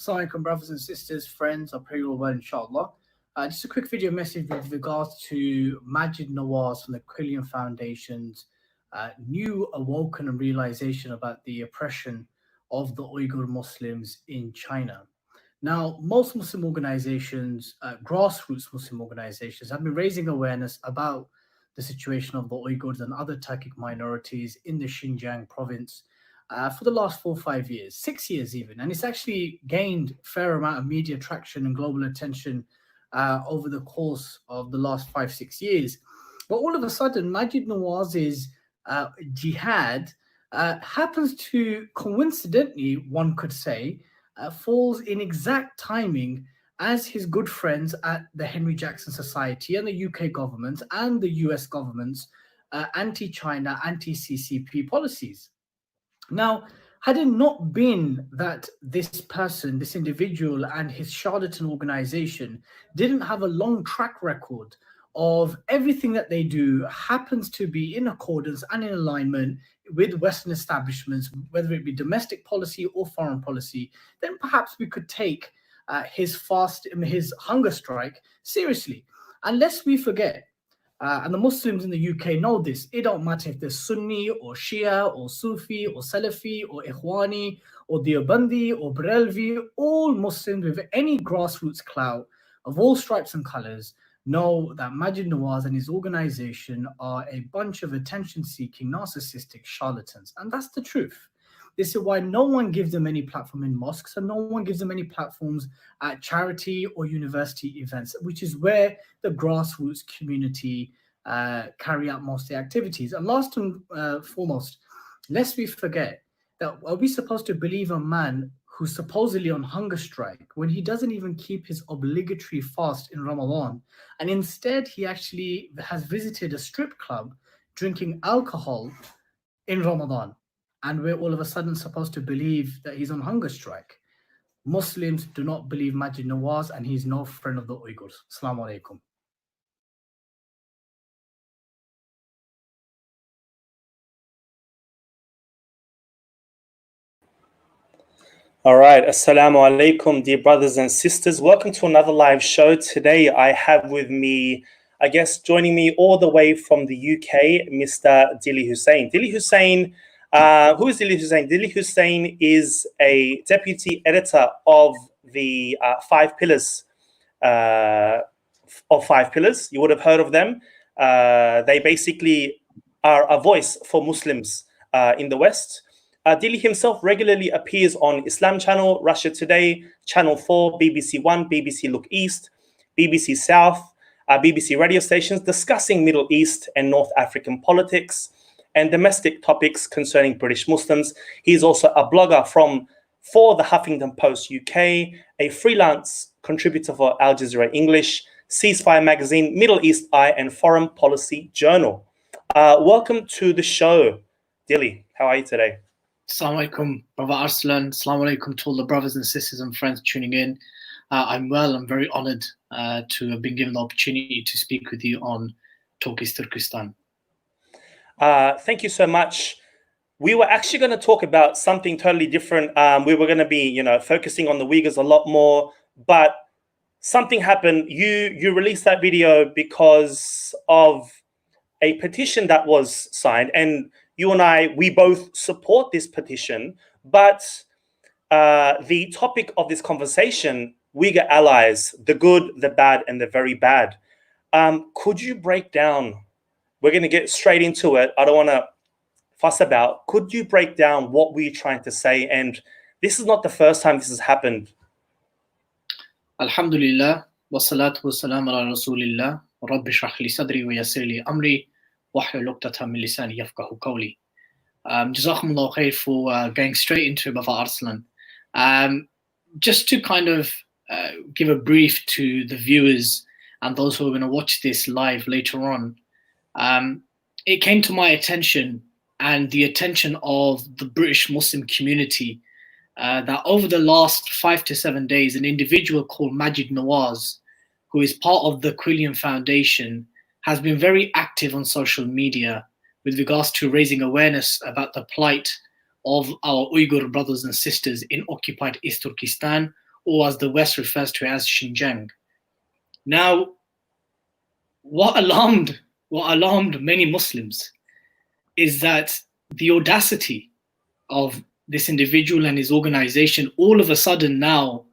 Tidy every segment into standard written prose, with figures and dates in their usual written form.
Assalamu alaikum, brothers and sisters, friends. I pray you're all well, inshallah. Just a quick video message with regards to Maajid Nawaz from the Quillian Foundation's new awoken and realization about the oppression of the Uyghur Muslims in China. Now, most Muslim organizations, grassroots Muslim organizations, have been raising awareness about the situation of the Uyghurs and other Turkic minorities in the Xinjiang province for the last 4 or 5 years, 6 years even. And it's actually gained a fair amount of media traction and global attention over the course of the last 5, 6 years. But all of a sudden, Maajid Nawaz's jihad happens to coincidentally, one could say, falls in exact timing as his good friends at the Henry Jackson Society and the UK government and the US government's anti-China, anti-CCP policies. Now, had it not been that this person, this individual and his charlatan organization didn't have a long track record of everything that they do happens to be in accordance and in alignment with Western establishments, whether it be domestic policy or foreign policy, then perhaps we could take his hunger strike seriously. And lest we forget, and the Muslims in the UK know this, it don't matter if they're Sunni or Shia or Sufi or Salafi or Ikhwani or Deobandi or Barelvi, all Muslims with any grassroots clout of all stripes and colors know that Maajid Nawaz and his organization are a bunch of attention-seeking, narcissistic charlatans. And that's the truth. This is why no one gives them any platform in mosques and no one gives them any platforms at charity or university events, which is where the grassroots community carry out most of the activities. And last and foremost, lest we forget that are we supposed to believe a man who's supposedly on hunger strike when he doesn't even keep his obligatory fast in Ramadan, and instead he actually has visited a strip club drinking alcohol in Ramadan? And we're all of a sudden supposed to believe that he's on hunger strike. Muslims do not believe Maajid Nawaz, and he's no friend of the Uyghurs. Assalamu alaikum. All right. Assalamu alaikum, dear brothers and sisters. Welcome to another live show. Today I have with me, I guess, joining me all the way from the UK, Mr. Dilly Hussain. Dilly Hussain. Who is Dilly Hussain? Dilly Hussain is a deputy editor of the Five Pillars. You would have heard of them. They basically are a voice for Muslims in the West. Dilly himself regularly appears on Islam Channel, Russia Today, Channel 4, BBC One, BBC Look East, BBC South, BBC radio stations discussing Middle East and North African politics and domestic topics concerning British Muslims. He's also a blogger for the Huffington Post UK, a freelance contributor for Al Jazeera English, Ceasefire Magazine, Middle East Eye, and Foreign Policy Journal. Welcome to the show, Dilly. How are you today? Assalamu alaikum, Brother Arslan. Assalamu alaikum to all the brothers and sisters and friends tuning in. I'm well. I'm very honored to have been given the opportunity to speak with you on Talk is Turkestan. Thank you so much. We were actually going to talk about something totally different. We were going to be, focusing on the Uyghurs a lot more, but something happened. You released that video because of a petition that was signed, and you and I, we both support this petition, but the topic of this conversation, Uyghur Allies, the good, the bad, and the very bad. Could you break down? We're going to get straight into it. I don't want to fuss about. Could you break down what we're trying to say? And this is not the first time this has happened. Alhamdulillah, wa salatu wa salam ala rasulillah, rabbi shrah li sadri wa yassir li amri, wahlul uqdatan min lisani yafqahu qawli. Jazakumullah khair for going straight into it, Brother Arslan. Just to kind of give a brief to the viewers and those who are going to watch this live later on, it came to my attention and the attention of the British Muslim community that over the last 5 to 7 days, an individual called Maajid Nawaz, who is part of the Quillian Foundation, has been very active on social media with regards to raising awareness about the plight of our Uyghur brothers and sisters in occupied East Turkestan, or as the West refers to it as Xinjiang. Now, what alarmed many Muslims is that the audacity of this individual and his organization all of a sudden now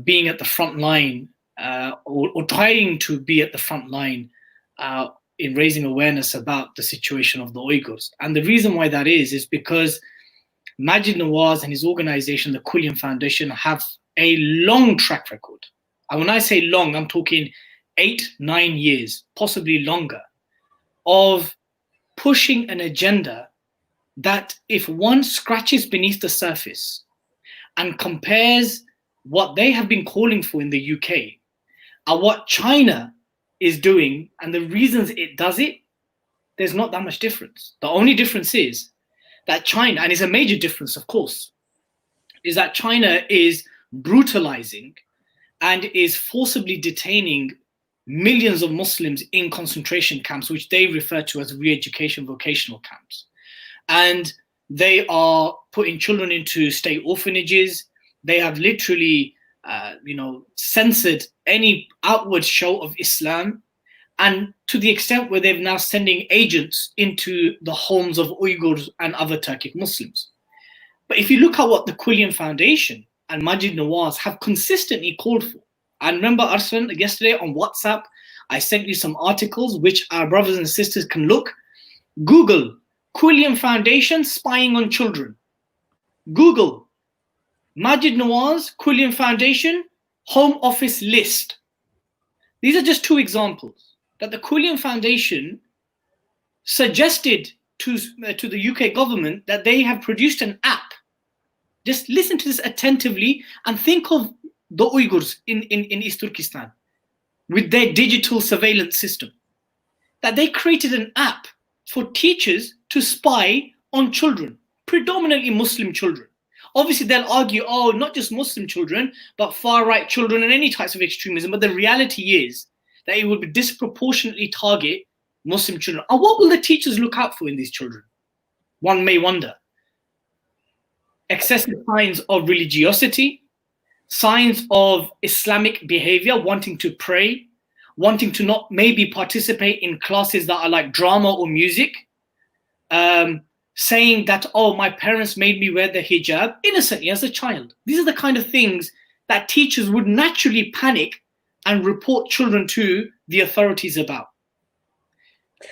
being at the front line or trying to be at the front line in raising awareness about the situation of the Uyghurs. And the reason why that is because Maajid Nawaz and his organization, the Quilliam Foundation, have a long track record. And when I say long, I'm talking 8-9 years, possibly longer, of pushing an agenda that if one scratches beneath the surface and compares what they have been calling for in the UK and what China is doing and the reasons it does it, there's not that much difference. The only difference is that China, and it's a major difference, of course, is that China is brutalizing and is forcibly detaining millions of Muslims in concentration camps, which they refer to as re-education vocational camps. And they are putting children into state orphanages. They have literally, censored any outward show of Islam, and to the extent where they're now sending agents into the homes of Uyghurs and other Turkic Muslims. But if you look at what the Quilliam Foundation and Maajid Nawaz have consistently called for, and remember, Arslan, yesterday on WhatsApp, I sent you some articles which our brothers and sisters can look. Google Quilliam Foundation spying on children. Google Maajid Nawaz, Quilliam Foundation, Home Office list. These are just two examples that the Quilliam Foundation suggested to the UK government that they have produced an app. Just listen to this attentively and think of the Uyghurs in East Turkestan with their digital surveillance system. That they created an app for teachers to spy on children, predominantly Muslim children. Obviously, they'll argue, oh, not just Muslim children, but far-right children and any types of extremism. But the reality is that it would disproportionately target Muslim children. And what will the teachers look out for in these children? One may wonder. Excessive signs of religiosity, signs of Islamic behavior, wanting to pray, wanting to not maybe participate in classes that are like drama or music, saying that, oh, my parents made me wear the hijab innocently as a child. These are the kind of things that teachers would naturally panic and report children to the authorities about.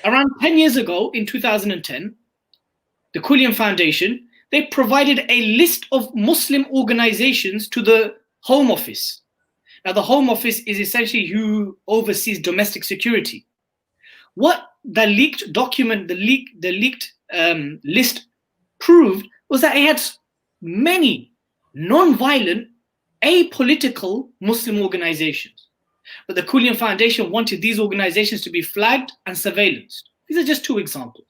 Around 10 years ago, in 2010, the Quilliam Foundation, they provided a list of Muslim organizations to the Home Office. Now, the Home Office is essentially who oversees domestic security. What the leaked document, the leaked list proved was that it had many non-violent, apolitical Muslim organizations. But the Quilliam Foundation wanted these organizations to be flagged and surveillanced. These are just two examples.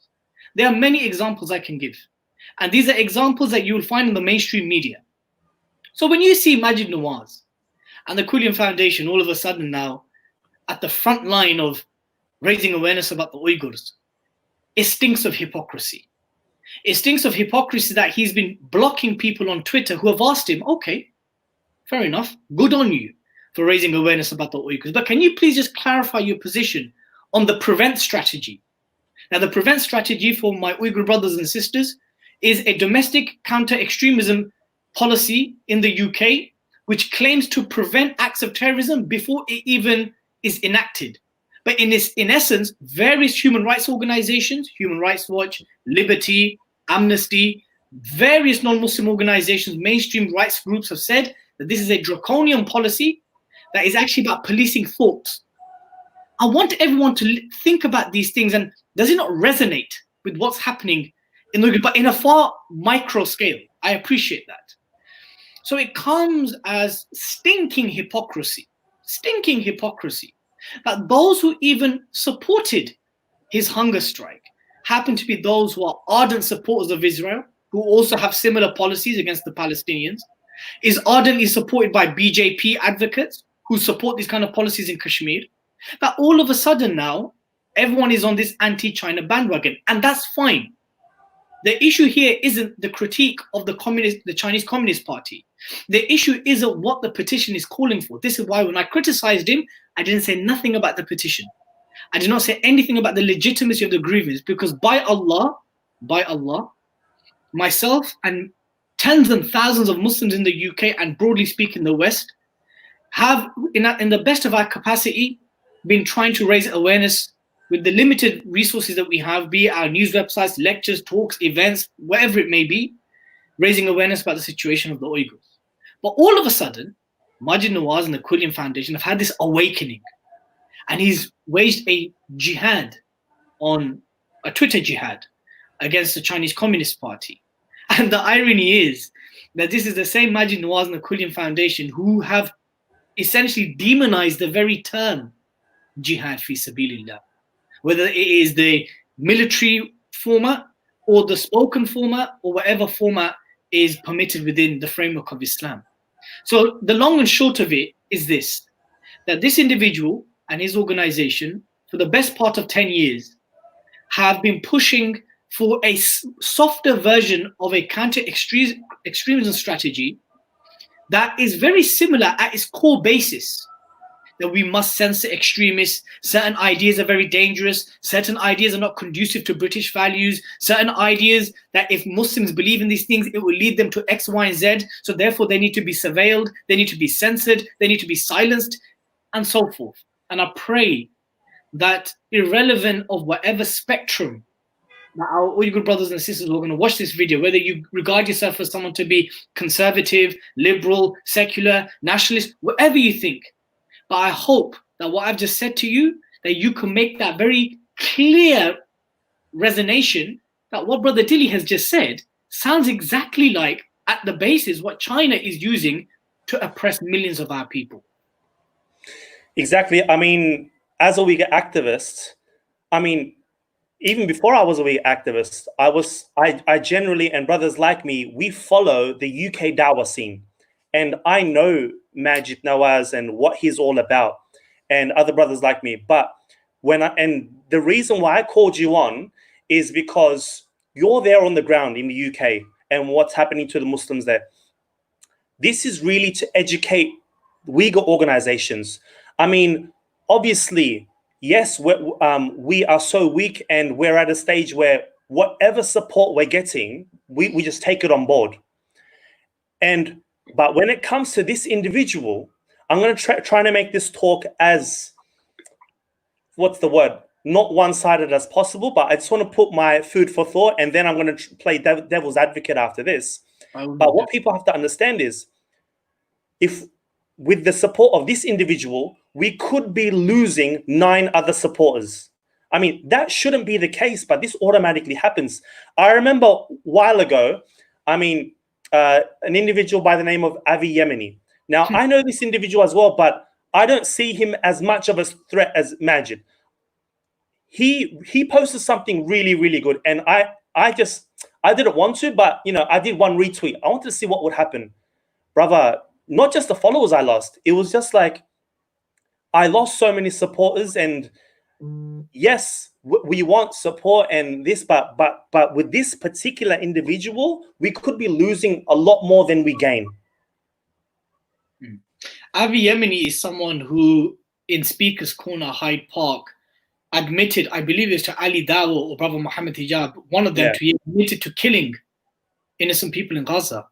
There are many examples I can give. And these are examples that you will find in the mainstream media. So when you see Maajid Nawaz and the Quilliam Foundation all of a sudden now at the front line of raising awareness about the Uyghurs, it stinks of hypocrisy. It stinks of hypocrisy that he's been blocking people on Twitter who have asked him, okay, fair enough, good on you for raising awareness about the Uyghurs, but can you please just clarify your position on the prevent strategy? Now, the prevent strategy for my Uyghur brothers and sisters is a domestic counter-extremism policy in the UK, which claims to prevent acts of terrorism before it even is enacted. But in essence, various human rights organizations, Human Rights Watch, Liberty, Amnesty, various non-Muslim organizations, mainstream rights groups have said that this is a draconian policy that is actually about policing thoughts. I want everyone to think about these things, and does it not resonate with what's happening in the, but in a far micro scale? I appreciate that. So it comes as stinking hypocrisy that those who even supported his hunger strike happen to be those who are ardent supporters of Israel, who also have similar policies against the Palestinians, is ardently supported by BJP advocates who support these kind of policies in Kashmir, that all of a sudden now, everyone is on this anti-China bandwagon, and that's fine. The issue here isn't the critique of the Chinese Communist Party. The issue isn't what the petition is calling for. This is why when I criticized him, I didn't say nothing about the petition. I did not say anything about the legitimacy of the grievance, because by Allah, myself and tens and thousands of Muslims in the UK and broadly speaking the West have, in the best of our capacity, been trying to raise awareness with the limited resources that we have, be it our news websites, lectures, talks, events, whatever it may be, raising awareness about the situation of the Uyghurs. But all of a sudden, Maajid Nawaz and the Quilliam Foundation have had this awakening, and he's waged a jihad, on a Twitter jihad, against the Chinese Communist Party. And the irony is that this is the same Maajid Nawaz and the Quilliam Foundation who have essentially demonized the very term jihad fi sabilillah, whether it is the military format or the spoken format or whatever format is permitted within the framework of Islam. So the long and short of it is this, that this individual and his organization for the best part of 10 years have been pushing for a softer version of a counter-extremism strategy that is very similar at its core basis, that we must censor extremists, certain ideas are very dangerous, certain ideas are not conducive to British values, certain ideas that if Muslims believe in these things, it will lead them to X, Y, and Z, so therefore they need to be surveilled, they need to be censored, they need to be silenced, and so forth. And I pray that irrelevant of whatever spectrum that our Uyghur brothers and sisters who are going to watch this video, whether you regard yourself as someone to be conservative, liberal, secular, nationalist, whatever you think, but I hope that what I've just said to you, that you can make that very clear resonation that what Brother Dilly has just said sounds exactly like, at the basis, what China is using to oppress millions of our people. Exactly. I mean, as a Uyghur activist, I mean, even before I was a Uyghur activist, I generally, and brothers like me, we follow the UK Dawah scene. And I know Maajid Nawaz and what he's all about, and other brothers like me. But and the reason why I called you on is because you're there on the ground in the UK and what's happening to the Muslims there. This is really to educate Uyghur organizations. I mean, obviously, yes, we are so weak and we're at a stage where whatever support we're getting, we just take it on board. But when it comes to this individual, I'm going to try to make this talk as, what's the word, not one-sided as possible, but I just want to put my food for thought, and then I'm going to play devil's advocate after this. But what people have to understand is, if with the support of this individual, we could be losing 9 other supporters. I mean, that shouldn't be the case, but this automatically happens. I remember a while ago, I mean, an individual by the name of Avi Yemeni. Now, I know this individual as well, but I don't see him as much of a threat as Maajid. He posted something really, really good, and I didn't want to, but I did one retweet. I wanted to see what would happen. Brother, not just the followers I lost, it was just like I lost so many supporters, and yes, we want support and this, but with this particular individual, we could be losing a lot more than we gain. Avi Yemeni is someone who, in Speaker's Corner, Hyde Park, admitted, I believe it's to Ali Dawo or Brother Muhammad Hijab, one of them, he admitted to killing innocent people in Gaza.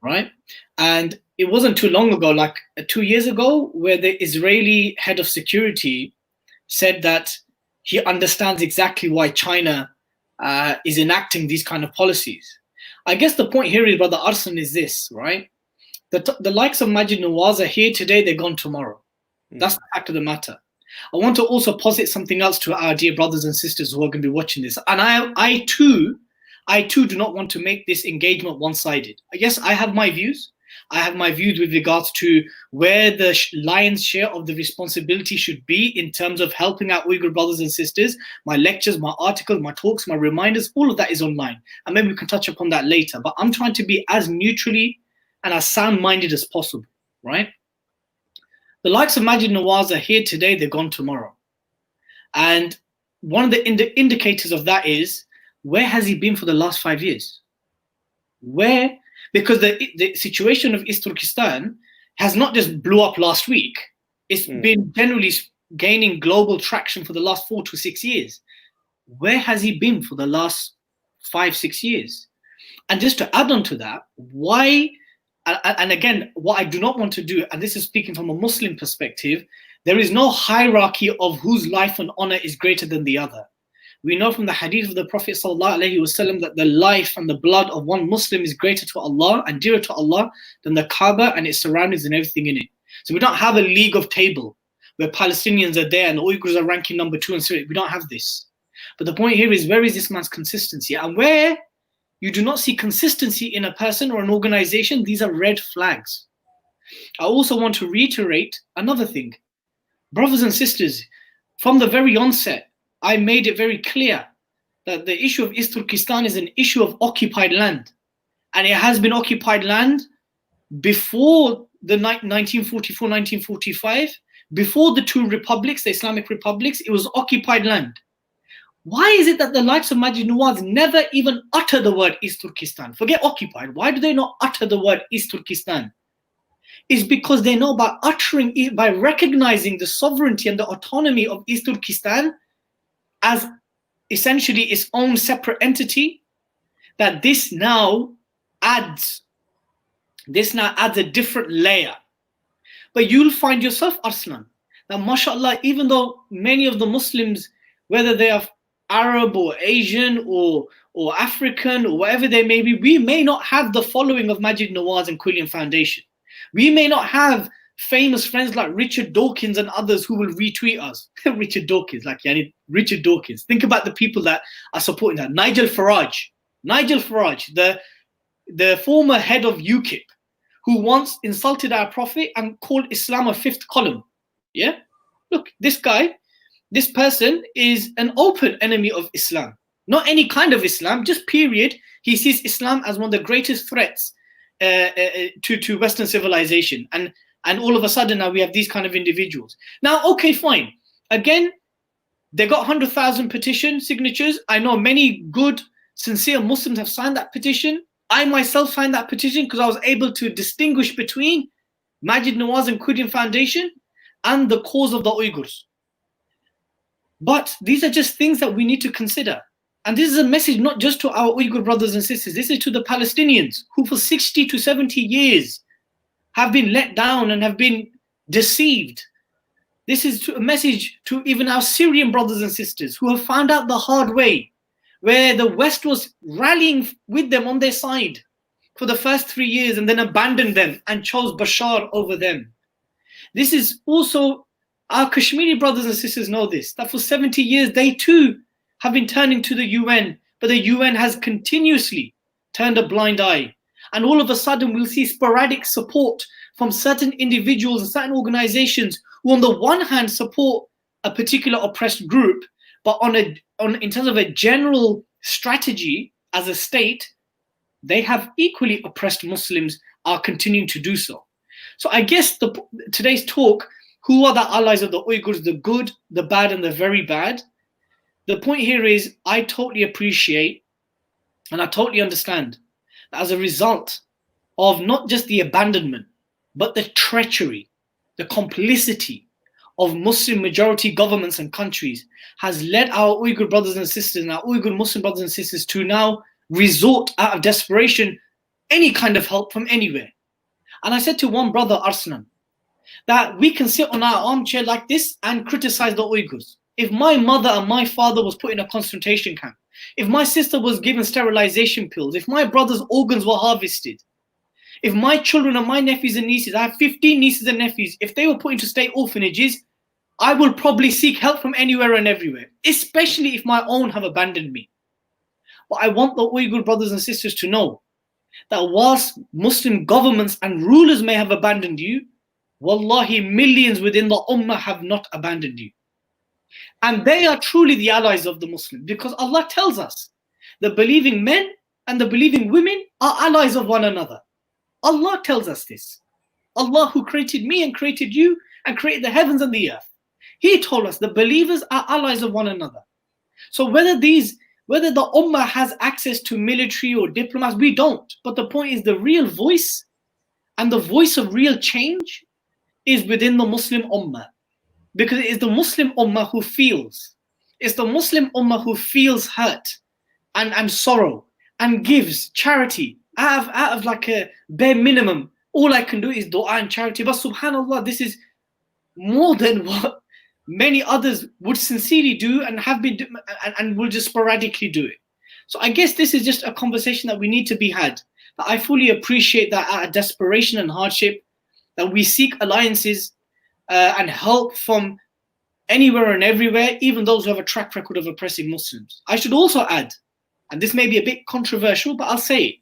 Right? And it wasn't too long ago, like 2 years ago, where the Israeli head of security said that he understands exactly why China is enacting these kind of policies. I guess the point here is, Brother Arson, is this, right? The likes of Maajid Nawaz are here today, they're gone tomorrow. That's the fact of the matter. I want to also posit something else to our dear brothers and sisters who are going to be watching this. And I too do not want to make this engagement one-sided. Yes, I have my views. I have my views with regards to where the lion's share of the responsibility should be in terms of helping out Uyghur brothers and sisters. My lectures, my articles, my talks, my reminders, all of that is online. And maybe we can touch upon that later. But I'm trying to be as neutrally and as sound-minded as possible, right? The likes of Maajid Nawaz are here today, they're gone tomorrow. And one of the indicators of that is where has he been for the last 5 years? Where? Because the situation of East Turkestan has not just blew up last week. It's been generally gaining global traction for the last 4 to 6 years. Where has he been for the last 5, 6 years? And just to add on to that, why, and again, what I do not want to do, and this is speaking from a Muslim perspective, there is no hierarchy of whose life and honor is greater than the other. We know from the hadith of the Prophet ﷺ that the life and the blood of one Muslim is greater to Allah and dearer to Allah than the Kaaba and its surroundings and everything in it. So we don't have a league of table where Palestinians are there and the Uyghurs are ranking number 2 and 3. We don't have this. But the point here is, where is this man's consistency? And where you do not see consistency in a person or an organization, these are red flags. I also want to reiterate another thing. Brothers and sisters, from the very onset, I made it very clear that the issue of East Turkestan is an issue of occupied land. And it has been occupied land before the 1944, 1945, before the 2 republics, the Islamic republics, it was occupied land. Why is it that the likes of Maajid Nawaz never even utter the word East Turkestan? Forget occupied. Why do they not utter the word East Turkestan? It's because they know by uttering it, by recognizing the sovereignty and the autonomy of East Turkestan as essentially its own separate entity, that this now adds a different layer. But you'll find yourself, Arslan, that mashallah, even though many of the Muslims, whether they are Arab or Asian or African or whatever they may be, we may not have the following of Maajid Nawaz and Quillian Foundation. We may not have famous friends like Richard Dawkins and others who will retweet us. Richard Dawkins, Richard Dawkins. Think about the people that are supporting that. Nigel Farage, the former head of UKIP, who once insulted our Prophet and called Islam a 5th column. Yeah? Look, this person is an open enemy of Islam. Not any kind of Islam, just period. He sees Islam as one of the greatest threats to Western civilization. And all of a sudden now we have these kind of individuals. Now, okay, fine. Again, they got 100,000 petition signatures. I know many good, sincere Muslims have signed that petition. I myself signed that petition because I was able to distinguish between Maajid Nawaz and Quillian Foundation and the cause of the Uyghurs. But these are just things that we need to consider. And this is a message not just to our Uyghur brothers and sisters. This is to the Palestinians who for 60 to 70 years have been let down and have been deceived. This is a message to even our Syrian brothers and sisters who have found out the hard way, where the West was rallying with them on their side for the first 3 years and then abandoned them and chose Bashar over them. This is also, our Kashmiri brothers and sisters know this, that for 70 years they too have been turning to the UN, but the UN has continuously turned a blind eye. And all of a sudden we'll see sporadic support from certain individuals and certain organizations who on the one hand support a particular oppressed group, but in terms of a general strategy as a state, they have equally oppressed Muslims are continuing to do so. So I guess today's talk, who are the allies of the Uyghurs, the good, the bad, and the very bad? The point here is, I totally appreciate and I totally understand that as a result of not just the abandonment, but the treachery, the complicity of Muslim majority governments and countries has led our Uyghur brothers and sisters and our Uyghur Muslim brothers and sisters to now resort out of desperation any kind of help from anywhere. And I said to one brother, Arslan, that we can sit on our armchair like this and criticize the Uyghurs. If my mother and my father was put in a concentration camp, if my sister was given sterilization pills, if my brother's organs were harvested, if my children and my nephews and nieces, I have 15 nieces and nephews, if they were put into state orphanages, I will probably seek help from anywhere and everywhere, especially if my own have abandoned me. But I want the Uyghur brothers and sisters to know that whilst Muslim governments and rulers may have abandoned you, wallahi, millions within the Ummah have not abandoned you. And they are truly the allies of the Muslims, because Allah tells us the believing men and the believing women are allies of one another. Allah tells us this. Allah who created me and created you and created the heavens and the earth. He told us the believers are allies of one another. So whether these Whether the Ummah has access to military or diplomats, we don't. But the point is, the real voice and the voice of real change is within the Muslim Ummah. Because it is the Muslim Ummah who feels. It's the Muslim Ummah who feels hurt and sorrow and gives charity out of like a bare minimum. All I can do is dua and charity. But subhanAllah, this is more than what many others would sincerely do and have been and will just sporadically do it. So I guess this is just a conversation that we need to be had. But I fully appreciate that out of desperation and hardship, that we seek alliances and help from anywhere and everywhere, even those who have a track record of oppressing Muslims. I should also add, and this may be a bit controversial, but I'll say it.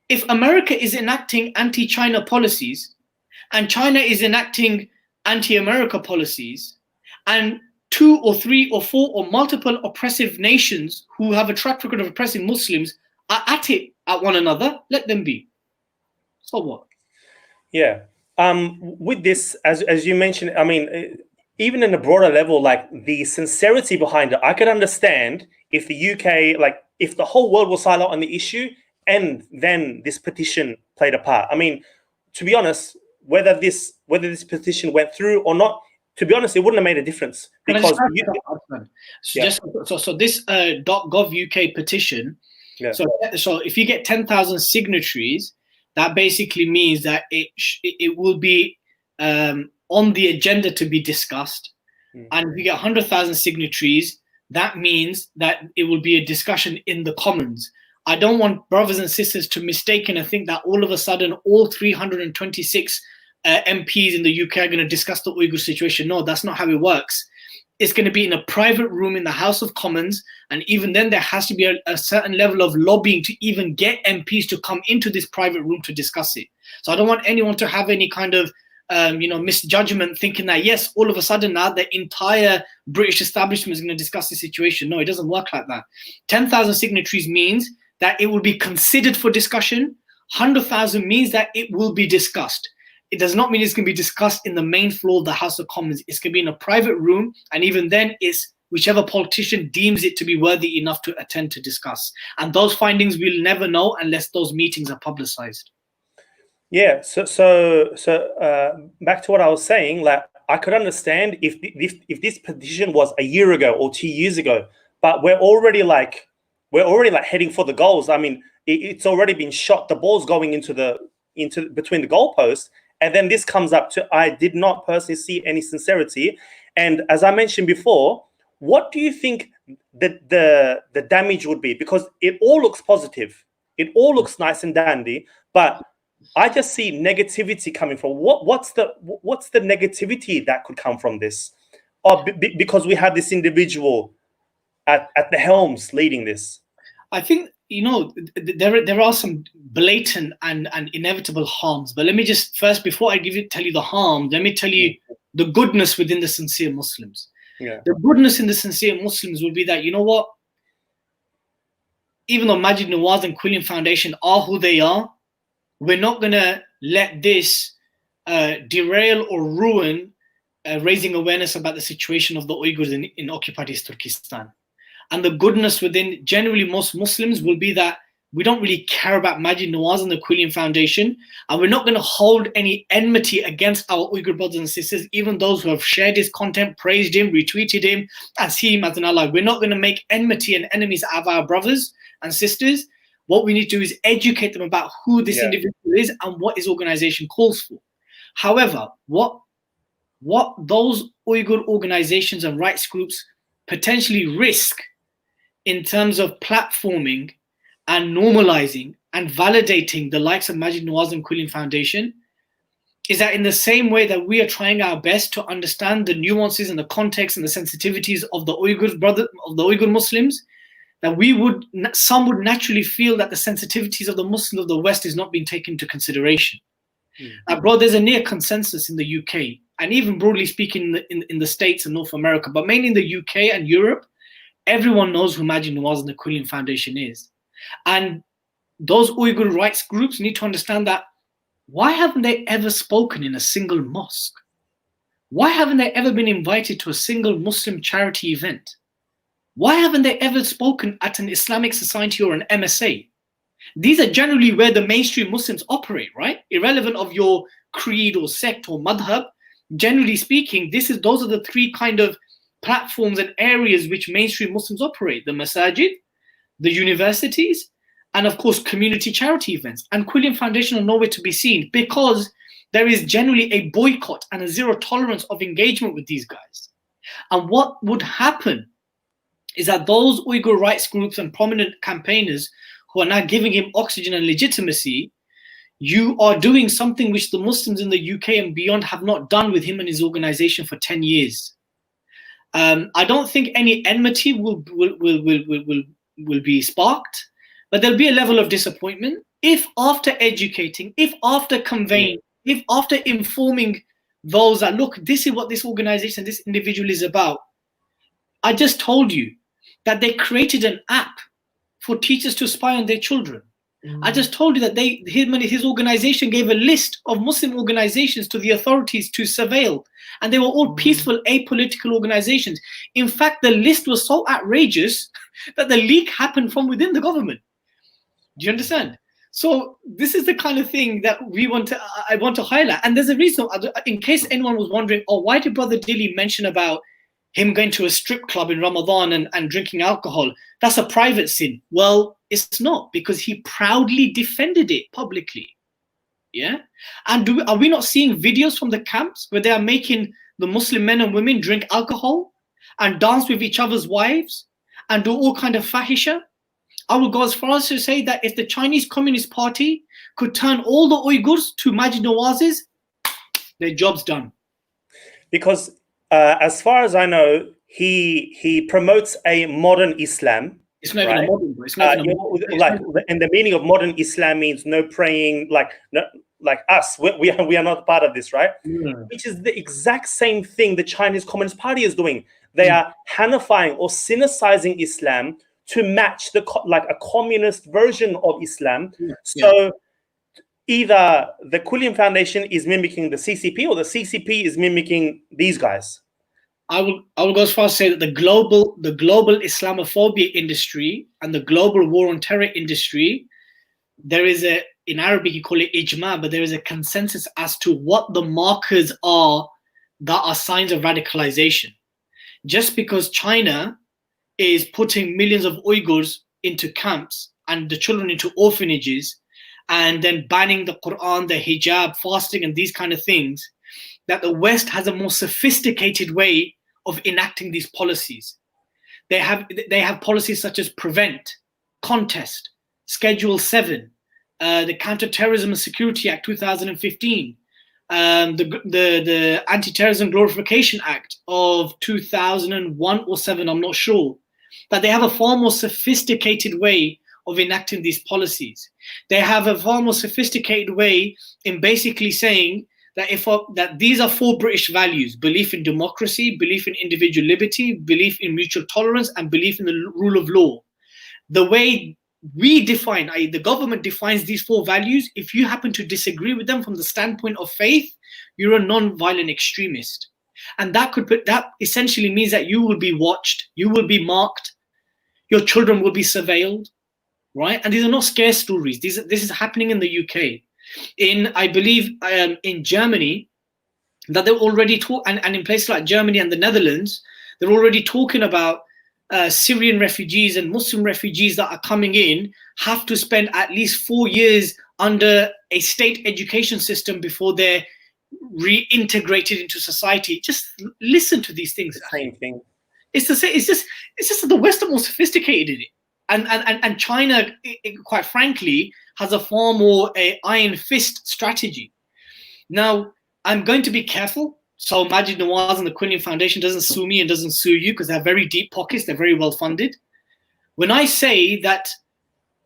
If America is enacting anti-China policies and China is enacting anti-America policies, and 2 or 3 or 4 or multiple oppressive nations who have a track record of oppressing Muslims are at it at one another, let them be. So what? Yeah. With this, as you mentioned, I mean, even in a broader level, like the sincerity behind it, I could understand if the UK, like if the whole world was silent on the issue and then this petition played a part. I mean, to be honest, whether this petition went through or not, to be honest, it wouldn't have made a difference because so this .gov UK petition. Yeah. So if you get 10,000 signatories, that basically means that it will be on the agenda to be discussed. And if you get 100,000 signatories, that means that it will be a discussion in the Commons. I don't want brothers and sisters to mistaken and think that all of a sudden all 326 MPs in the UK are going to discuss the Uyghur situation. No, that's not how it works. It's going to be in a private room in the House of Commons, and even then there has to be a certain level of lobbying to even get MPs to come into this private room to discuss it. So I don't want anyone to have any kind of misjudgment thinking that, yes, all of a sudden now the entire British establishment is going to discuss the situation. No, it doesn't work like that. 10,000 signatories means that it will be considered for discussion. 100,000 means that it will be discussed. It does not mean it's going to be discussed in the main floor of the House of Commons. It's going to be in a private room, and even then it's whichever politician deems it to be worthy enough to attend to discuss. And those findings we'll never know unless those meetings are publicized. Yeah, so back to what I was saying, like I could understand if this petition was a year ago or 2 years ago, but we're already like heading for the goals. I mean, it's already been shot. The ball's going into between the goalposts, and then this comes up to. I did not personally see any sincerity, and as I mentioned before, what do you think that the damage would be? Because it all looks positive, it all looks nice and dandy, but I just see negativity coming from. What's the negativity that could come from this? Or because we have this individual at the helms leading this. I think, there are some blatant and inevitable harms. But let me just first, before I tell you the harm, let me tell you the goodness within the sincere Muslims. Yeah. The goodness in the sincere Muslims will be that, you know what? Even though Maajid, Nawaz and Quillian Foundation are who they are, we're not going to let this derail or ruin raising awareness about the situation of the Uyghurs in occupied East Turkestan. And the goodness within generally most Muslims will be that we don't really care about Maajid, Nawaz and the Quillian Foundation, and we're not going to hold any enmity against our Uyghur brothers and sisters, even those who have shared his content, praised him, retweeted him, and see him as an ally. We're not going to make enmity and enemies out of our brothers and sisters. What we need to do is educate them about who this individual is and what his organization calls for. However, what those Uyghur organizations and rights groups potentially risk in terms of platforming and normalizing and validating the likes of Maajid, Nawaz and Quillian Foundation is that in the same way that we are trying our best to understand the nuances and the context and the sensitivities of the Uyghur Muslims, that some would naturally feel that the sensitivities of the Muslims of the West is not being taken into consideration. Bro, there's a near consensus in the UK, and even broadly speaking in the States and North America, but mainly in the UK and Europe, everyone knows who Maajid, Nawaz and the Quillian Foundation is. And those Uyghur rights groups need to understand that why haven't they ever spoken in a single mosque? Why haven't they ever been invited to a single Muslim charity event? Why haven't they ever spoken at an Islamic society or an MSA? These are generally where the mainstream Muslims operate, right? Irrelevant of your creed or sect or madhab. Generally speaking, those are the three kind of platforms and areas which mainstream Muslims operate: the Maajid, the universities, and of course community charity events. And Quilliam Foundation are nowhere to be seen because there is generally a boycott and a zero tolerance of engagement with these guys. And what would happen is that those Uyghur rights groups and prominent campaigners who are now giving him oxygen and legitimacy, you are doing something which the Muslims in the UK and beyond have not done with him and his organization for 10 years. I don't think any enmity will be sparked, but there'll be a level of disappointment if after educating, if after conveying, if after informing those that, look, this is what this organization, this individual is about. I just told you that they created an app for teachers to spy on their children. I just told you that his organization gave a list of Muslim organizations to the authorities to surveil, and they were all peaceful, apolitical organizations. In fact, the list was so outrageous that the leak happened from within the government. Do you understand? So this is the kind of thing that I want to highlight. And there's a reason, in case anyone was wondering, why did Brother Dilly mention about him going to a strip club in Ramadan and drinking alcohol? That's a private sin. Well, it's not, because he proudly defended it publicly. Yeah? And are we not seeing videos from the camps where they are making the Muslim men and women drink alcohol and dance with each other's wives and do all kind of fahisha? I will go as far as to say that if the Chinese Communist Party could turn all the Uyghurs to Maajid Nawazis, their job's done. Because as far as I know, he promotes a modern Islam. It's not even a modern. It's not even a modern. And the meaning of modern Islam means no praying, like us. We are not part of this, right? Which is the exact same thing the Chinese Communist Party is doing. They are Hanifying or Sinicizing Islam to match a communist version of Islam. So either the Quilliam Foundation is mimicking the CCP, or the CCP is mimicking these guys. I will go as far as to say that the global Islamophobia industry and the global war on terror industry, there is in Arabic you call it ijma, but there is a consensus as to what the markers are that are signs of radicalization. Just because China is putting millions of Uyghurs into camps and the children into orphanages, and then banning the Quran, the hijab, fasting, and these kind of things, that the West has a more sophisticated way of enacting these policies. They have policies such as Prevent, Contest, Schedule 7, the Counterterrorism and Security Act 2015, the Anti-Terrorism Glorification Act of 2001 or 7, I'm not sure. But they have a far more sophisticated way of enacting these policies. They have a far more sophisticated way in basically saying that that these are 4 British values: belief in democracy, belief in individual liberty, belief in mutual tolerance, and belief in the rule of law. The way we define, i.e. the government defines these 4 values, if you happen to disagree with them from the standpoint of faith, you're a non-violent extremist. And that essentially means that you will be watched, you will be marked, your children will be surveilled, right? And these are not scare stories. This is happening in the UK. I believe in Germany, that they're already and in places like Germany and the Netherlands, they're already talking about Syrian refugees and Muslim refugees that are coming in have to spend at least 4 years under a state education system before they're reintegrated into society. Just listen to these things. The same thing. It's just that the West are more sophisticated in it. And China, quite frankly, has a far more iron fist strategy. Now, I'm going to be careful so Maajid Nawaz and the Quilliam Foundation doesn't sue me and doesn't sue you, because they have very deep pockets, they're very well funded. When I say that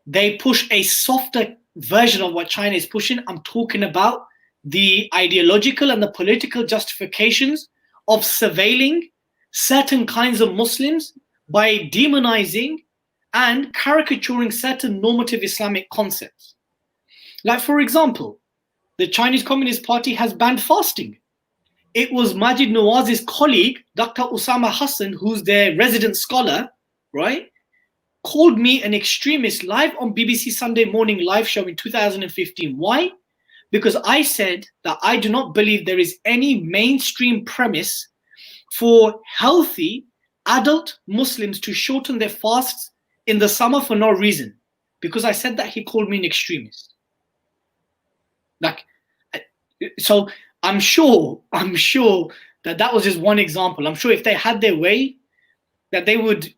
they push a softer version of what China is pushing, I'm talking about the ideological and the political justifications of surveilling certain kinds of Muslims by demonizing and caricaturing certain normative Islamic concepts. Like, for example, the Chinese Communist Party has banned fasting. It was Maajid Nawaz's colleague, Dr. Usama Hassan, who's their resident scholar, right, called me an extremist live on BBC Sunday Morning Live show in 2015. Why? Because I said that I do not believe there is any mainstream premise for healthy adult Muslims to shorten their fasts in the summer for no reason. Because I said that, he called me an extremist. Like, so I'm sure that that was just one example. I'm sure if they had their way, that they would,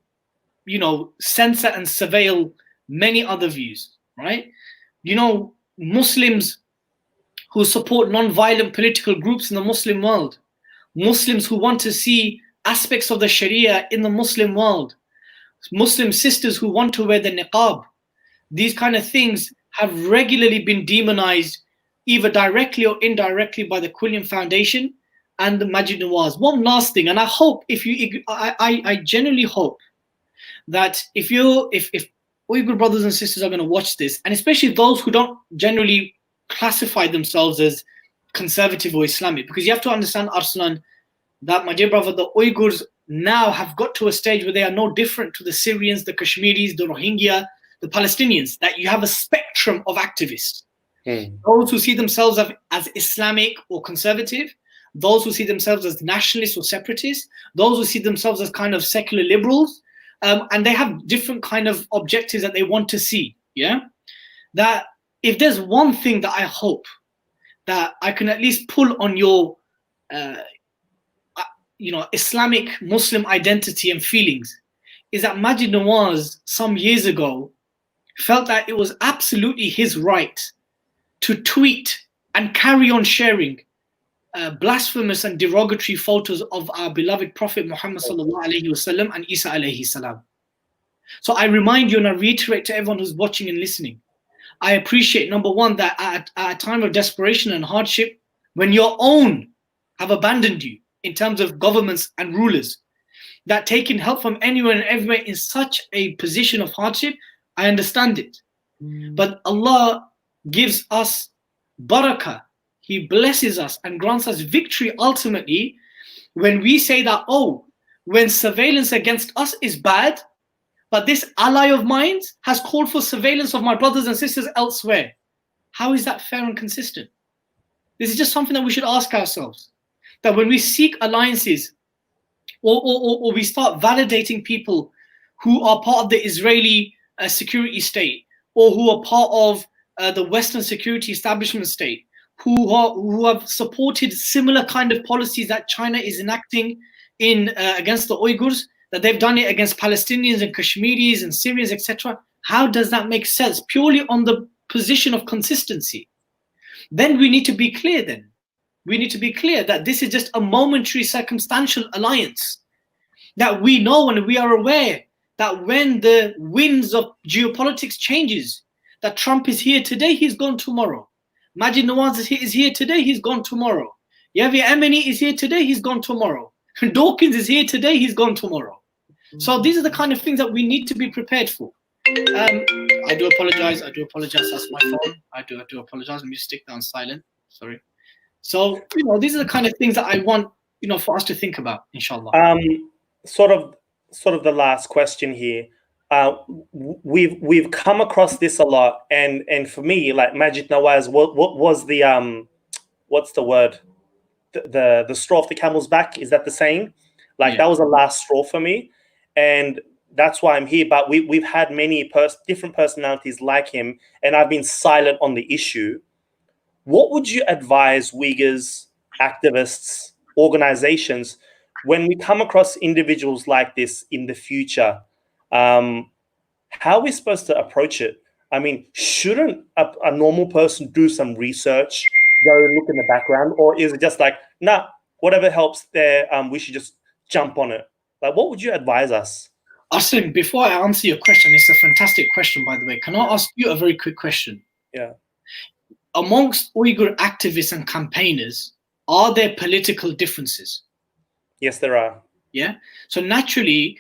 you know, censor and surveil many other views, right? You know, Muslims who support non-violent political groups in the Muslim world, Muslims who want to see aspects of the Sharia in the Muslim world, Muslim sisters who want to wear the niqab, these kind of things have regularly been demonized, either directly or indirectly, by the Quilliam Foundation and the Maajid Nawaz. One last thing, and I hope I genuinely hope that if Uyghur brothers and sisters are going to watch this, and especially those who don't generally classify themselves as conservative or Islamic, because you have to understand, Arslan, that, my dear brother, the Uyghurs now have got to a stage where they are no different to the Syrians, the Kashmiris, the Rohingya, the Palestinians, that you have a spectrum of activists. Those who see themselves as Islamic or conservative, those who see themselves as nationalists or separatists, those who see themselves as kind of secular liberals, and they have different kind of objectives that they want to see. Yeah, that if there's one thing that I hope that I can at least pull on your, you know, Islamic Muslim identity and feelings, is that Maajid Nawaz some years ago felt that it was absolutely his right to tweet and carry on sharing blasphemous and derogatory photos of our beloved Prophet Muhammad sallallahu alaihi wasallam and Isa alayhi salam. So I remind you and I reiterate to everyone who's watching and listening, I appreciate, number one, that at a time of desperation and hardship, when your own have abandoned you in terms of governments and rulers, that taking help from anywhere and everywhere in such a position of hardship, I understand it. But Allah gives us barakah. He blesses us and grants us victory ultimately when we say that, oh, when surveillance against us is bad, but this ally of mine has called for surveillance of my brothers and sisters elsewhere. How is that fair and consistent? This is just something that we should ask ourselves. That when we seek alliances or we start validating people who are part of the Israeli security state, or who are part of the Western security establishment state, who have supported similar kind of policies that China is enacting in against the Uyghurs, that they've done it against Palestinians and Kashmiris and Syrians, etc. How does that make sense? Purely on the position of consistency. Then we need to be clear then. We need to be clear that this is just a momentary circumstantial alliance. That we know and we are aware that when the winds of geopolitics changes, that Trump is here today, he's gone tomorrow. Maajid Nawaz is here today, he's gone tomorrow. Yahya Amini is here today, he's gone tomorrow. Dawkins is here today, he's gone tomorrow. So these are the kind of things that we need to be prepared for. I do apologize, that's my phone. I do apologize, let me just stick that on silent, sorry. So, you know, these are the kind of things that I want, you know, for us to think about, inshallah. Sort of the last question here. We've come across this a lot, and for me, like Maajid Nawaz, what was the what's the word? The straw off the camel's back? Is that the saying? Like, yeah. That was the last straw for me, and that's why I'm here. But we've had many different personalities like him, and I've been silent on the issue. What would you advise Uyghurs, activists, organizations, when we come across individuals like this in the future? How are we supposed to approach it? I mean, shouldn't a normal person do some research, go and look in the background, or is it just like, nah, whatever helps there, we should just jump on it? Like, what would you advise us? Asim, before I answer your question, it's a fantastic question, by the way. Can I ask you a very quick question? Yeah. Amongst Uyghur activists and campaigners, are there political differences? Yes, there are. Yeah. So naturally,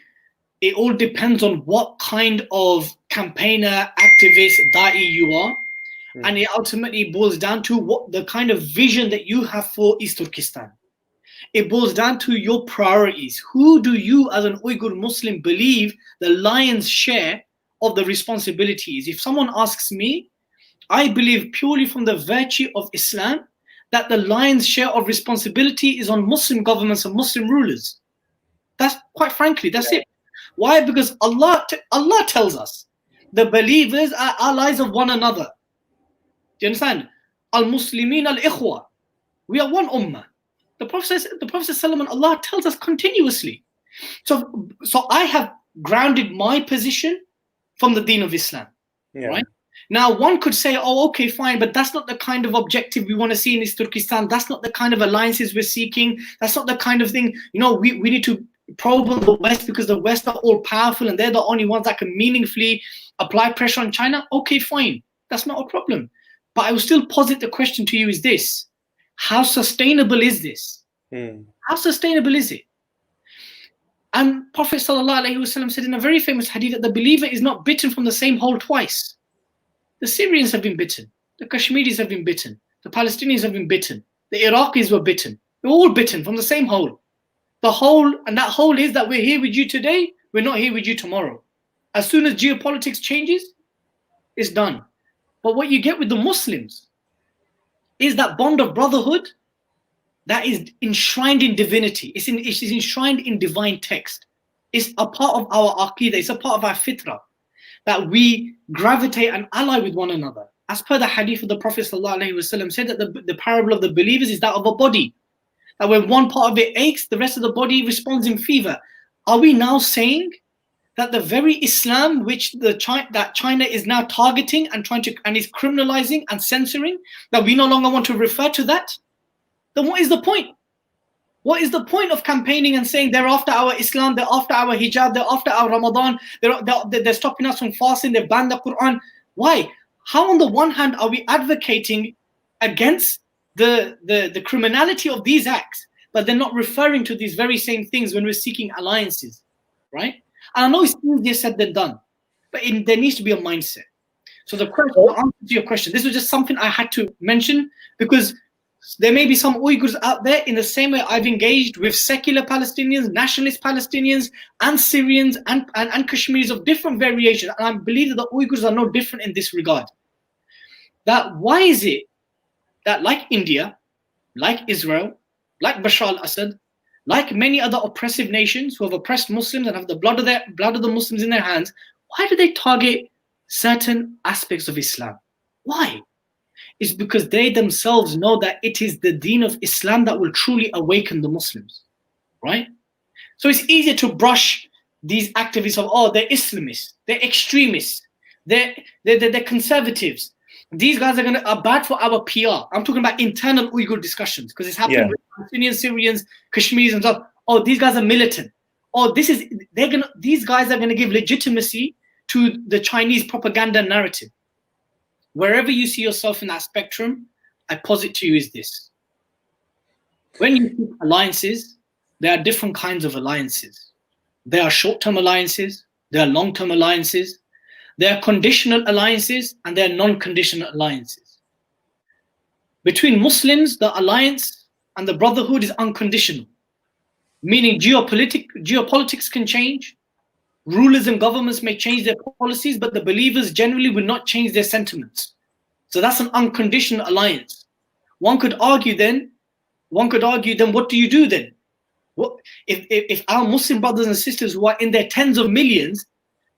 it all depends on what kind of campaigner, activist, da'i you are. And it ultimately boils down to what the kind of vision that you have for East Turkestan. It boils down to your priorities. Who do you as an Uyghur Muslim believe the lion's share of the responsibility is? If someone asks me, I believe purely from the virtue of Islam that the lion's share of responsibility is on Muslim governments and Muslim rulers. That's quite frankly, that's it. Why? Because Allah tells us the believers are allies of one another. Do you understand? Al-Muslimin al-Ikhwa. We are one ummah. The Prophet ﷺ, Allah tells us continuously. So I have grounded my position from the deen of Islam. Right? Now, one could say, oh, okay, fine, but that's not the kind of objective we want to see in East Turkestan. That's not the kind of alliances we're seeking. That's not the kind of thing, we need to probe on the West because the West are all powerful and they're the only ones that can meaningfully apply pressure on China. Okay, fine. That's not a problem. But I will still posit the question to you is this. How sustainable is this? How sustainable is it? And Prophet ﷺ said in a very famous hadith that the believer is not bitten from the same hole twice. The Syrians have been bitten. The Kashmiris have been bitten. The Palestinians have been bitten. The Iraqis were bitten. They're all bitten from the same hole. The hole, and that hole is that we're here with you today, we're not here with you tomorrow. As soon as geopolitics changes, it's done. But what you get with the Muslims is that bond of brotherhood that is enshrined in divinity. It's enshrined in divine text. It's a part of our aqidah. It's a part of our fitrah that we gravitate and ally with one another. As per the hadith of the Prophet ﷺ said that the parable of the believers is that of a body. That when one part of it aches, the rest of the body responds in fever. Are we now saying that the very Islam that China is now targeting and is criminalizing and censoring, that we no longer want to refer to that? Then what is the point? What is the point of campaigning and saying they're after our Islam, they're after our hijab, they're after our Ramadan, they're stopping us from fasting, they've banned the Quran? Why? How on the one hand are we advocating against the criminality of these acts, but they're not referring to these very same things when we're seeking alliances, right? And I know it's easier said than done, but there needs to be a mindset. So the answer to your question, this was just something I had to mention because there may be some Uyghurs out there in the same way I've engaged with secular Palestinians, nationalist Palestinians, and Syrians and Kashmiris of different variations. And I believe that the Uyghurs are no different in this regard. That why is it that like India, like Israel, like Bashar al-Assad, like many other oppressive nations who have oppressed Muslims and have the blood of the Muslims in their hands, why do they target certain aspects of Islam? Why? It's because they themselves know that it is the deen of Islam that will truly awaken the Muslims, right? So it's easier to brush these activists of, oh, they're Islamists, they're extremists, they're conservatives. These guys are bad for our PR. I'm talking about internal Uyghur discussions because it's happening with Palestinians, Syrians, Kashmiris and stuff. Oh, these guys are militant. Oh, these guys are gonna give legitimacy to the Chinese propaganda narrative. Wherever you see yourself in that spectrum, I posit to you is this. When you seek alliances, there are different kinds of alliances. There are short-term alliances, there are long-term alliances, there are conditional alliances, and there are non-conditional alliances. Between Muslims, the alliance and the brotherhood is unconditional, meaning geopolitics can change, rulers and governments may change their policies, but the believers generally will not change their sentiments. So that's an unconditional alliance. One could argue then, what do you do then? If our Muslim brothers and sisters who are in their tens of millions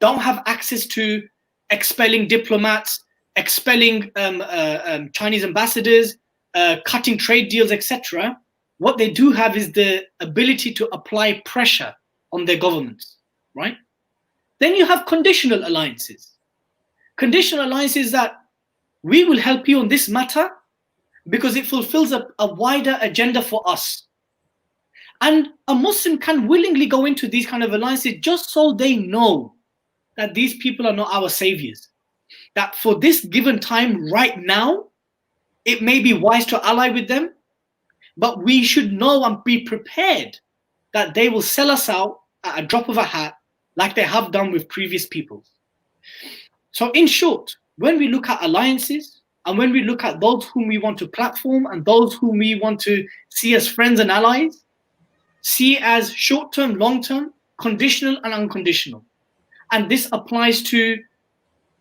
don't have access to expelling diplomats, expelling Chinese ambassadors, cutting trade deals, etc., what they do have is the ability to apply pressure on their governments, right? Then you have conditional alliances. Conditional alliances that we will help you on this matter because it fulfills a wider agenda for us. And a Muslim can willingly go into these kind of alliances just so they know that these people are not our saviors. That for this given time right now, it may be wise to ally with them, but we should know and be prepared that they will sell us out at a drop of a hat like they have done with previous peoples. So in short, when we look at alliances and when we look at those whom we want to platform and those whom we want to see as friends and allies, see as short-term, long-term, conditional and unconditional. And this applies to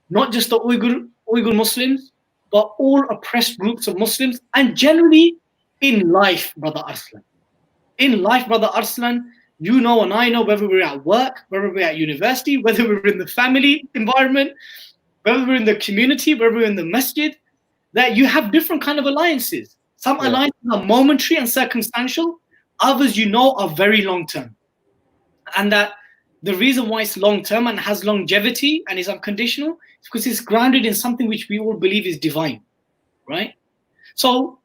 not just the Uyghur Muslims, but all oppressed groups of Muslims, and generally in life, Brother Arslan. In life, Brother Arslan, you know and I know, whether we're at work, whether we're at university, whether we're in the family environment, whether we're in the community, whether we're in the masjid, that you have different kind of alliances. Some alliances are momentary and circumstantial. Others, you know, are very long-term. And that the reason why it's long-term and has longevity and is unconditional is because it's grounded in something which we all believe is divine, right? So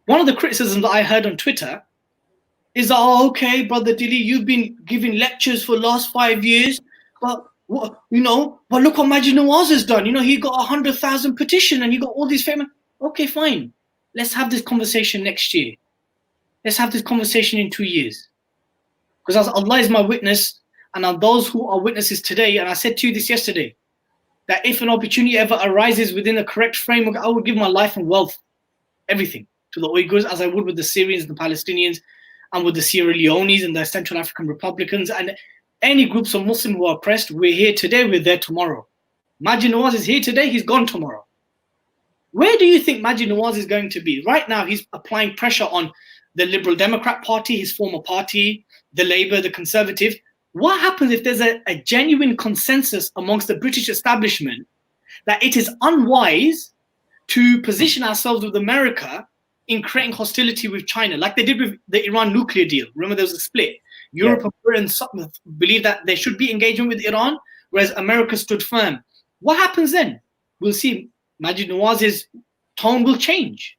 one of the criticisms that I heard on Twitter is that, oh, okay, Brother Dilly, you've been giving lectures for the last 5 years, but but look what Maajid Nawaz has done. He got 100,000 petition and he got all these famous. Okay, fine. Let's have this conversation next year. Let's have this conversation in 2 years. Because as Allah is my witness, and on those who are witnesses today, and I said to you this yesterday, that if an opportunity ever arises within a correct framework, I would give my life and wealth, everything, to the Uyghurs, as I would with the Syrians, the Palestinians, and with the Sierra Leones and the Central African Republicans, and any groups of Muslims who are oppressed. We're here today, we're there tomorrow. Maajid Nawaz is here today, he's gone tomorrow. Where do you think Maajid Nawaz is going to be? Right now, he's applying pressure on the Liberal Democrat Party, his former party, the Labour, the Conservative. What happens if there's a genuine consensus amongst the British establishment that it is unwise to position ourselves with America in creating hostility with China, like they did with the Iran nuclear deal? Remember, there was a split. Europe and Britain believed that there should be engagement with Iran, whereas America stood firm. What happens then? We'll see. Maajid Nawaz's tone will change.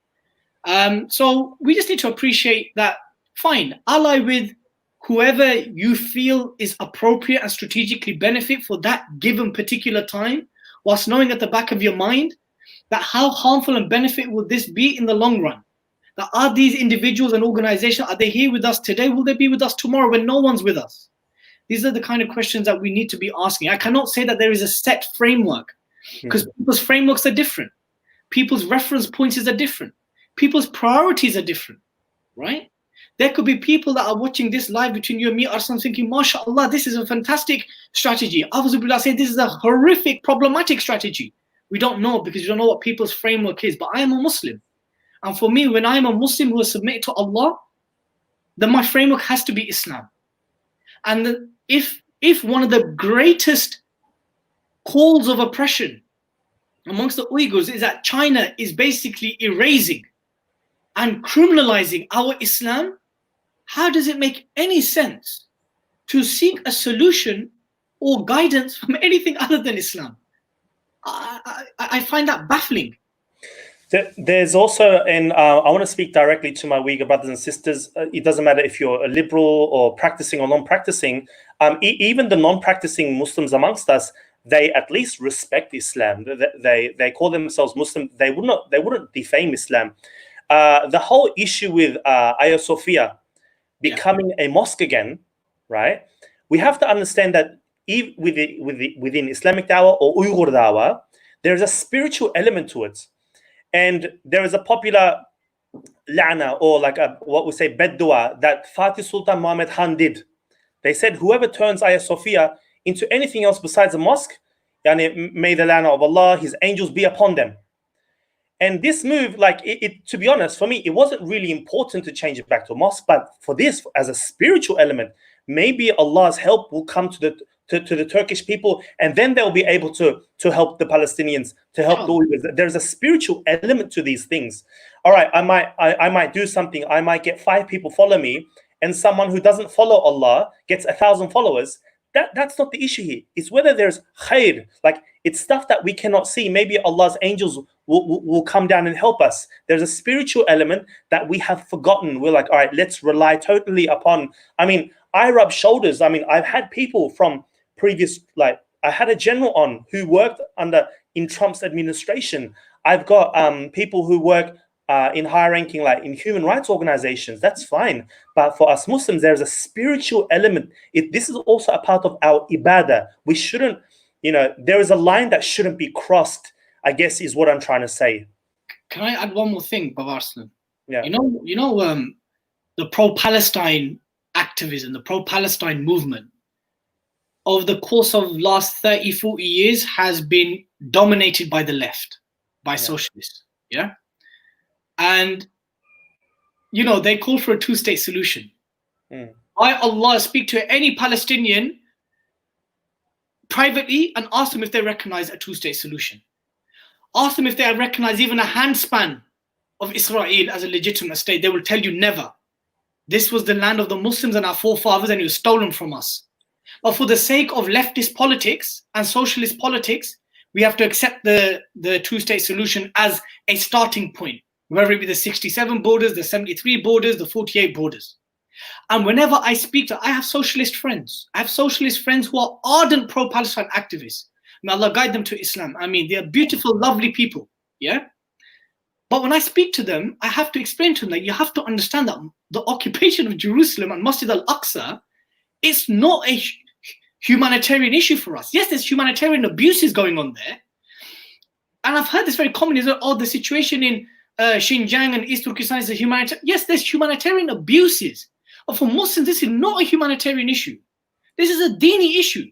So we just need to appreciate that, fine, ally with whoever you feel is appropriate and strategically benefit for that given particular time, whilst knowing at the back of your mind that how harmful and benefit will this be in the long run? That are these individuals and organizations, are they here with us today? Will they be with us tomorrow when no one's with us? These are the kind of questions that we need to be asking. I cannot say that there is a set framework, because people's frameworks are different. People's reference points are different. People's priorities are different, right? There could be people that are watching this live between you and me, Arslan, thinking, MashaAllah, this is a fantastic strategy. Others will be saying this is a horrific, problematic strategy. We don't know, because we don't know what people's framework is. But I am a Muslim. And for me, when I am a Muslim who is submitted to Allah, then my framework has to be Islam. And if one of the greatest calls of oppression amongst the Uyghurs is that China is basically erasing and criminalizing our Islam, how does it make any sense to seek a solution or guidance from anything other than Islam? I find that baffling. There's also, and I want to speak directly to my Uyghur brothers and sisters. It doesn't matter if you're a liberal or practicing or non-practicing. Even the non-practicing Muslims amongst us, they at least respect Islam. They call themselves Muslim. They wouldn't defame Islam. The whole issue with Hagia Sophia becoming a mosque again, right? We have to understand that within Islamic Dawah or Uyghur Dawah, there's a spiritual element to it. And there is a popular la'na, or like what we say beddua, that Fatih Sultan Muhammad Khan did. They said whoever turns Hagia Sophia into anything else besides a mosque, may the la'na of Allah, his angels be upon them. And this move, to be honest, for me, it wasn't really important to change it back to a mosque, but for this, as a spiritual element, maybe Allah's help will come to the Turkish people, and then they'll be able to help the Palestinians, to help the Uyghurs. There's a spiritual element to these things. All right, I might do something. I might get 5 people follow me, and someone who doesn't follow Allah gets 1,000 followers. That's not the issue here. It's whether there's khair, it's stuff that we cannot see. Maybe Allah's angels will come down and help us. There's a spiritual element that we have forgotten. We're like, all right, let's rely totally upon. I rub shoulders. I've had people from previous, I had a general on who worked in Trump's administration. I've got people who work in higher ranking, in human rights organizations. That's fine. But for us Muslims, there's a spiritual element. This is also a part of our ibadah. We shouldn't, there is a line that shouldn't be crossed, I guess, is what I'm trying to say. Can I add one more thing, Bav Arslan? Yeah. The pro-Palestine activists activism, the pro-Palestine movement, over the course of last 30, 40 years has been dominated by the left, by socialists. Yeah. And, you know, they call for a two-state solution. By Allah, speak to any Palestinian privately and ask them if they recognize a two-state solution. Ask them if they recognize even a handspan of Israel as a legitimate state. They will tell you never. This was the land of the Muslims and our forefathers, and it was stolen from us. But for the sake of leftist politics and socialist politics, we have to accept the two-state solution as a starting point, whether it be the 67 borders, the 73 borders, the 48 borders. And whenever I speak to, I have socialist friends. I have socialist friends who are ardent pro-Palestine activists. May Allah guide them to Islam. I mean, they're beautiful, lovely people. Yeah. But when I speak to them, I have to explain to them that you have to understand that the occupation of Jerusalem and Masjid al-Aqsa, it's not a humanitarian issue for us. Yes, there's humanitarian abuses going on there. And I've heard this very commonly, oh, the situation in Xinjiang and East Turkestan is a humanitarian. Yes, there's humanitarian abuses. But for Muslims, this is not a humanitarian issue. This is a dini issue.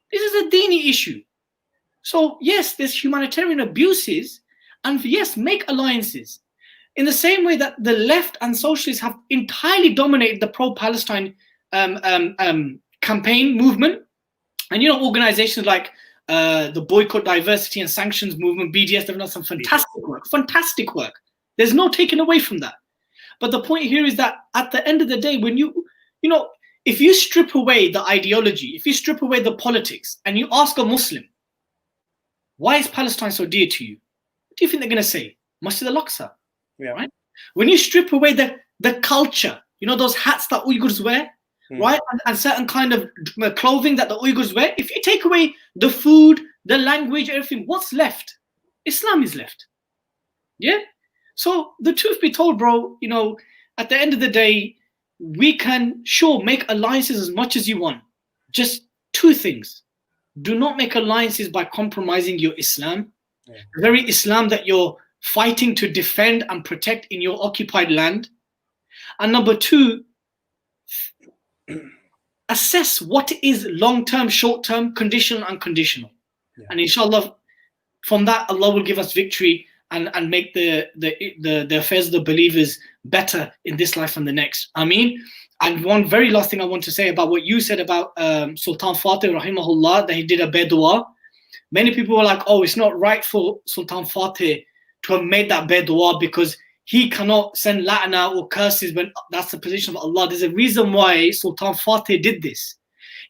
This is a dini issue. So yes, there's humanitarian abuses, and yes, make alliances. In the same way that the left and socialists have entirely dominated the pro-Palestine campaign movement, and you know, organizations like the Boycott, Diversity and Sanctions Movement, BDS, they've done some fantastic work. There's no taking away from that. But the point here is that at the end of the day, when you know, if you strip away the ideology, if you strip away the politics, and you ask a Muslim, why is Palestine so dear to you? What do you think they're going to say? Masjid al-Aqsa, right? When you strip away the culture, you know, those hats that Uyghurs wear, right? And certain kind of clothing that the Uyghurs wear, if you take away the food, the language, everything, what's left? Islam is left. Yeah? So the truth be told, bro, you know, at the end of the day, we can, sure, make alliances as much as you want. Just two things. Do not make alliances by compromising your Islam, the very Islam that you're fighting to defend and protect in your occupied land. And number two, assess what is long-term, short-term, conditional, unconditional. And inshallah, from that, Allah will give us victory and make the affairs of the believers better in this life and the next. Ameen. And one very last thing I want to say about what you said about Sultan Fateh, rahimahullah, that he did a bedua. Many people were like, oh, it's not right for Sultan Fateh to have made that bedua because he cannot send la'na or curses when that's the position of Allah. There's a reason why Sultan Fateh did this.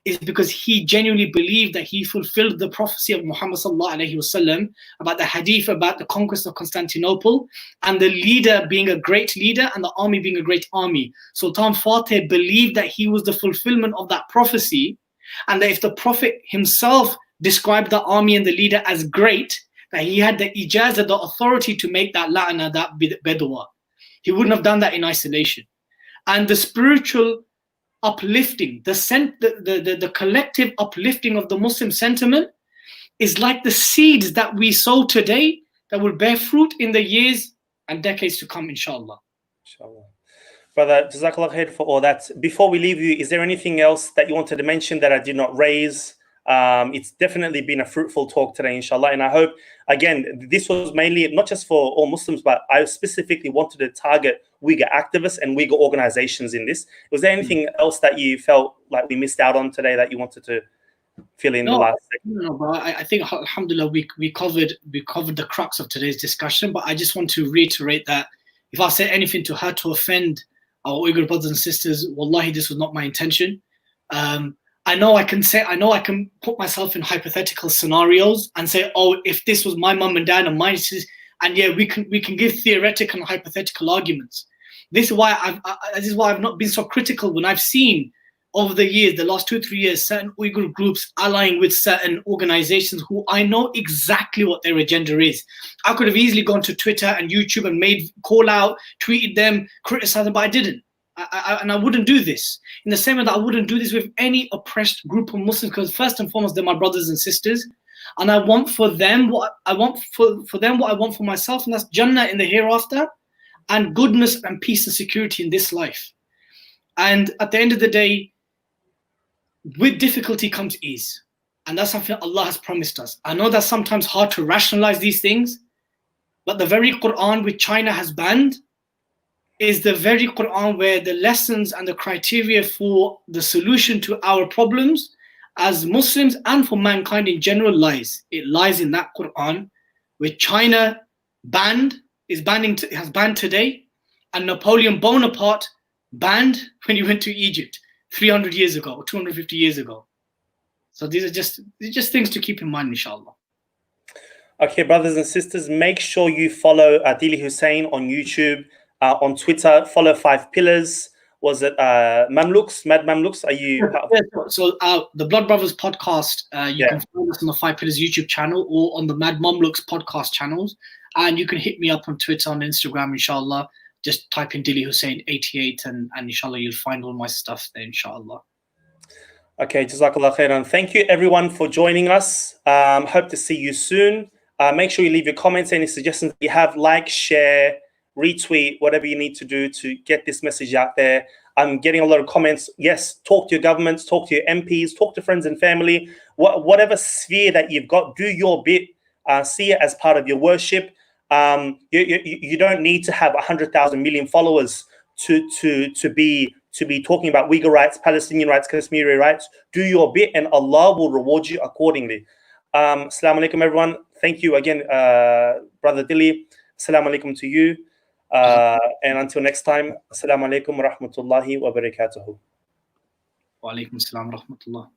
Is because he genuinely believed that he fulfilled the prophecy of Muhammad sallallahu alaihi wasallam about the hadith about the conquest of Constantinople and the leader being a great leader and the army being a great army. Sultan Fateh believed that he was the fulfillment of that prophecy, and that if the Prophet himself described the army and the leader as great, that he had the ijazah, the authority to make that la'na, that bedua. He wouldn't have done that in isolation. And the spiritual uplifting, the collective uplifting of the Muslim sentiment is like the seeds that we sow today that will bear fruit in the years and decades to come, inshallah. Inshallah. Brother, Jazakallah khair for all that. Before we leave you, is there anything else that you wanted to mention that I did not raise? It's definitely been a fruitful talk today, inshallah. And I hope, again, this was mainly not just for all Muslims, but I specifically wanted to target Uyghur activists and Uyghur organizations in this. Was there anything else that you felt like we missed out on today that you wanted to fill in the last second? No, but I think, alhamdulillah, we covered the crux of today's discussion. But I just want to reiterate that if I said anything to hurt or offend our Uyghur brothers and sisters, wallahi, this was not my intention. I know I can put myself in hypothetical scenarios and say, oh, if this was my mum and dad and my sisters, and yeah, we can give theoretical and hypothetical arguments. This is why I've not been so critical when I've seen over the years, the last 2-3 years, certain Uyghur groups allying with certain organizations who I know exactly what their agenda is. I could have easily gone to Twitter and YouTube and call out, tweeted them, criticized them, but I didn't. And I wouldn't do this. In the same way that I wouldn't do this with any oppressed group of Muslims, because first and foremost, they're my brothers and sisters. And I want for them what I want for them, what I want for myself, and that's Jannah in the hereafter, and goodness and peace and security in this life. And at the end of the day, with difficulty comes ease. And that's something Allah has promised us. I know that's sometimes hard to rationalize these things, but the very Quran which China has banned is the very Quran where the lessons and the criteria for the solution to our problems as Muslims and for mankind in general lies. It lies in that Quran, which China has banned today, and Napoleon Bonaparte banned when he went to Egypt 300 years ago, or 250 years ago. So these are just things to keep in mind, inshallah. Okay, brothers and sisters, make sure you follow Dilly Hussain on YouTube, on Twitter. Follow 5 Pillars. Was it Mamluks, Mad Mamluks? Are you part of So the Blood Brothers podcast, you can find us on the 5 Pillars YouTube channel or on the Mad Mamluks podcast channels. And you can hit me up on Twitter, on Instagram, inshallah. Just type in Dilly Hussain 88 and inshallah you'll find all my stuff there, inshallah. Okay, Jazakallah khairan. Thank you everyone for joining us. Hope to see you soon. Make sure you leave your comments, any suggestions you have, like, share, retweet, whatever you need to do to get this message out there. I'm getting a lot of comments. Yes, talk to your governments, talk to your MPs, talk to friends and family. Whatever sphere that you've got, do your bit. See it as part of your worship. You don't need to have 100,000 million followers to be talking about Uyghur rights, Palestinian rights, Kashmiri rights. Do your bit and Allah will reward you accordingly. Assalamu alaikum everyone. Thank you again, Brother Dilly. Assalamu alaikum to you. And until next time, Assalamu alaikum wa rahmatullahi wa barakatuhu. Wa alaikum assalam wa rahmatullah.